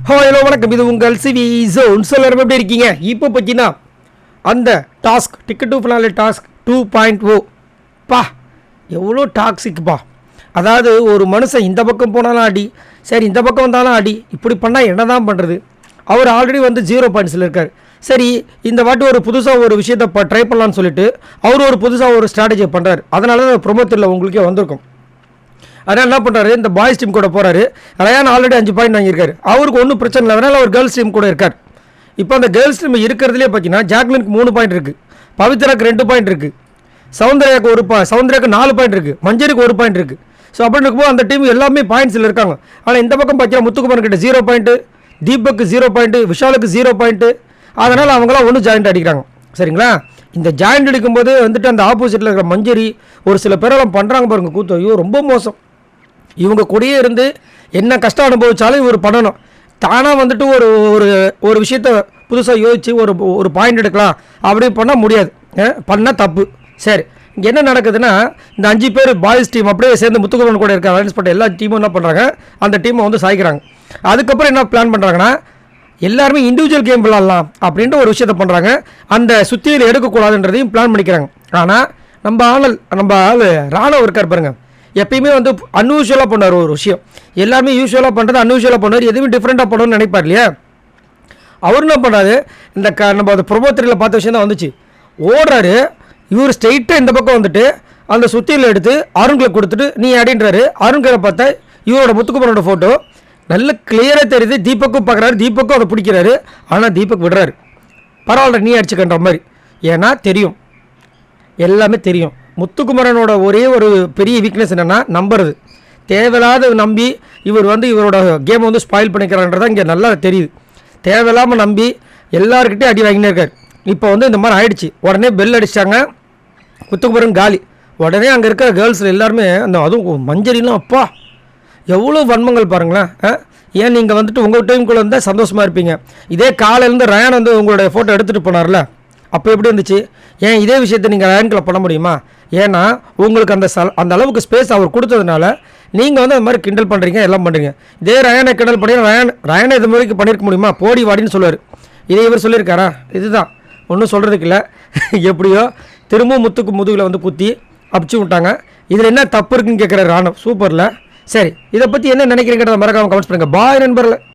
Hello வணக்கம், இது உங்கள் சிவி ஜோன். எல்லாரும் எப்படி இருக்கீங்க? இப்போ பார்த்தீங்கன்னா அந்த task ticket to finale task 2.0 பா எவ்வளோ டாக்ஸிக்ப்பா. அதாவது ஒரு மனுஷன் இந்த பக்கம் போனாலும் அடி, சரி இந்த பக்கம் வந்தாலும் அடி, இப்படி பண்ணால் என்ன தான் பண்ணுறது? அவர் ஆல்ரெடி வந்து 0 பாயிண்ட்ஸில் இருக்கார். சரி, இந்த வாட்டி ஒரு புதுசாக ஒரு விஷயத்தை ட்ரை பண்ணலான்னு சொல்லிட்டு அவர் ஒரு புதுசாக ஒரு ஸ்ட்ராட்டஜி பண்ணுறாரு. அதனால தான் ப்ரொமோட்டரில் உங்களுக்கே வந்திருக்கும். அதனால் என்ன பண்ணுறாரு, இந்த பாய்ஸ் டீம் கூட போகிறாரு. ரயான் ஆல்ரெடி 5 பாயிண்ட் வாங்கியிருக்காரு. அவருக்கு ஒன்றும் பிரச்சனை இல்லை, அதனால் அவர் கேர்ள்ஸ் டீம் கூட இருக்கார். இப்போ அந்த கேர்ள்ஸ் டீம் இருக்கிறதுலே பார்த்தீங்கன்னா ஜாக்லினுக்கு 3 பாயிண்ட் இருக்குது, பவித்ராக்கு 2 பாயிண்ட் இருக்குது, சௌந்தர்யாக்கு 4 பாயிண்ட் இருக்குது, மஞ்சருக்கு 1 பாயிண்ட் இருக்குது. ஸோ அப்படின்னு இருக்கும்போது அந்த டீம் எல்லாமே பாயிண்ட்ஸில் இருக்காங்க. ஆனால் இந்த பக்கம் பார்த்தீங்கன்னா முத்துக்குமார் கிட்ட 0 பாயிண்ட்டு, தீபக்கு 0 பாயிண்ட்டு, விஷாலுக்கு 0 பாயிண்ட்டு. அதனால் அவங்களாம் ஒன்றும் ஜாயிண்ட் அடிக்கிறாங்க. சரிங்களா? இந்த ஜாயிண்ட் அடிக்கும்போது வந்துட்டு அந்த ஆப்போசிட்டில் இருக்கிற மஞ்சரி ஒரு சில பேரெல்லாம் பண்ணுறாங்க பாருங்க கூத்து. ஐயோ ரொம்ப மோசம். இவங்க கூடயே இருந்து என்ன கஷ்டம் அனுபவிச்சாலும் இவர் பண்ணணும். தானாக வந்துட்டு ஒரு ஒரு ஒரு விஷயத்த புதுசாக யோசித்து ஒரு பாயிண்ட் எடுக்கலாம் அப்படி பண்ணால் முடியாது, பண்ணால் தப்பு. சரி, இங்கே என்ன நடக்குதுன்னா இந்த 5 பேர் பாய்ஸ் டீம் அப்படியே சேர்ந்து முத்துக்குமரன் கூட இருக்க அலைன்ஸ் பண்ண எல்லா டீமும் என்ன பண்ணுறாங்க, அந்த டீமை வந்து சாய்க்கிறாங்க. அதுக்கப்புறம் என்ன பிளான் பண்ணுறாங்கன்னா எல்லாருமே இண்டிவிஜுவல் கேம் விளாட்லாம் அப்படின்ற ஒரு விஷயத்த பண்ணுறாங்க. அந்த சுத்தியில் எடுக்கக்கூடாதுன்றதையும் பிளான் பண்ணிக்கிறாங்க. ஆனால் நம்ம ஆள் ராணுவம் இருக்கார் பாருங்க, எப்பயுமே வந்து அன்யூஷுவலாக பண்ணார் ஒரு விஷயம். எல்லாருமே யூஸ்வலாக பண்ணுறது அன்யூஷுவலாக பண்ணுவார், எதுவுமே டிஃப்ரெண்ட்டாக பண்ணணும்னு நினைப்பார் இல்லையா? அவர் என்ன பண்ணாரு, இந்த நம்ம அந்த ப்ரொமோட்டரியில் பார்த்த விஷயம் தான் வந்துச்சு. ஓடுறாரு இவர் ஸ்ட்ரெயிட்டாக இந்த பக்கம் வந்துட்டு அந்த சுத்தியில் எடுத்து அருண்களை கொடுத்துட்டு நீ அப்படின்றாரு. அருண்களை பார்த்தா இவரோட முத்துக்குமரோட ஃபோட்டோ நல்ல கிளியராக தெரியுது. தீபக்கும் பார்க்குறாரு, தீபக்கும் அதை பிடிக்கிறாரு. ஆனால் தீபக் விடுறாரு. பரவாயில்ல நீ அடிச்சுக்கன்ற மாதிரி. ஏன்னா தெரியும், எல்லாமே தெரியும். முத்துக்குமரனோட ஒரே ஒரு பெரிய வீக்னஸ் என்னென்னா நம்புறது. தேவையில்லாத நம்பி இவர் வந்து இவரோட கேமை வந்து ஸ்பாயில் பண்ணிக்கிறான்றதான் இங்கே நல்லா தெரியுது. தேவையில்லாமல் நம்பி எல்லாருக்கிட்டே அடி வாங்கினே இருக்கார். இப்போ வந்து இந்த மாதிரி ஆயிடுச்சு. உடனே பெல் அடிச்சிட்டாங்க, முத்துக்குமரன் காலி. உடனே அங்கே இருக்க கேர்ள்ஸில் எல்லாருமே அதுவும் மஞ்சரிலாம் அப்பா எவ்வளோ வன்மங்கள் பாருங்களேன். ஏன் நீங்கள் வந்துட்டு உங்கள் டைமுக்குள்ளே இருந்தால் சந்தோஷமாக இருப்பீங்க. இதே காலையிலேருந்து ரயான் வந்து உங்களுடைய ஃபோட்டோ எடுத்துகிட்டு போனார்ல, அப்போ எப்படி இருந்துச்சு? ஏன் இதே விஷயத்தை நீங்கள் ரயான்கில் பண்ண முடியுமா? ஏன்னா உங்களுக்கு அந்த அளவுக்கு ஸ்பேஸ் அவர் கொடுத்ததுனால நீங்கள் வந்து அது மாதிரி கிண்டல் பண்ணுறீங்க, எல்லாம் பண்ணுறீங்க. இதே ரயானை கிண்டல் பண்ணி ரயானை இது மாதிரிக்கு பண்ணியிருக்க முடியுமா? போடி வாடின்னு சொல்லுவார். இதே இவர் சொல்லியிருக்காரா? இதுதான் ஒன்றும் சொல்கிறதுக்கு இல்லை. எப்படியோ திரும்பவும் முதுகில் வந்து குத்தி அப்பிச்சு விட்டாங்க. இதில் என்ன தப்பு இருக்குன்னு கேட்குற ராணுவம். சூப்பரில். சரி, இதை பற்றி என்ன நினைக்கிறீங்கிறத மறக்காமல் கமெண்ட்ஸ் பண்ணுங்கள். பாய் நண்பர்களே.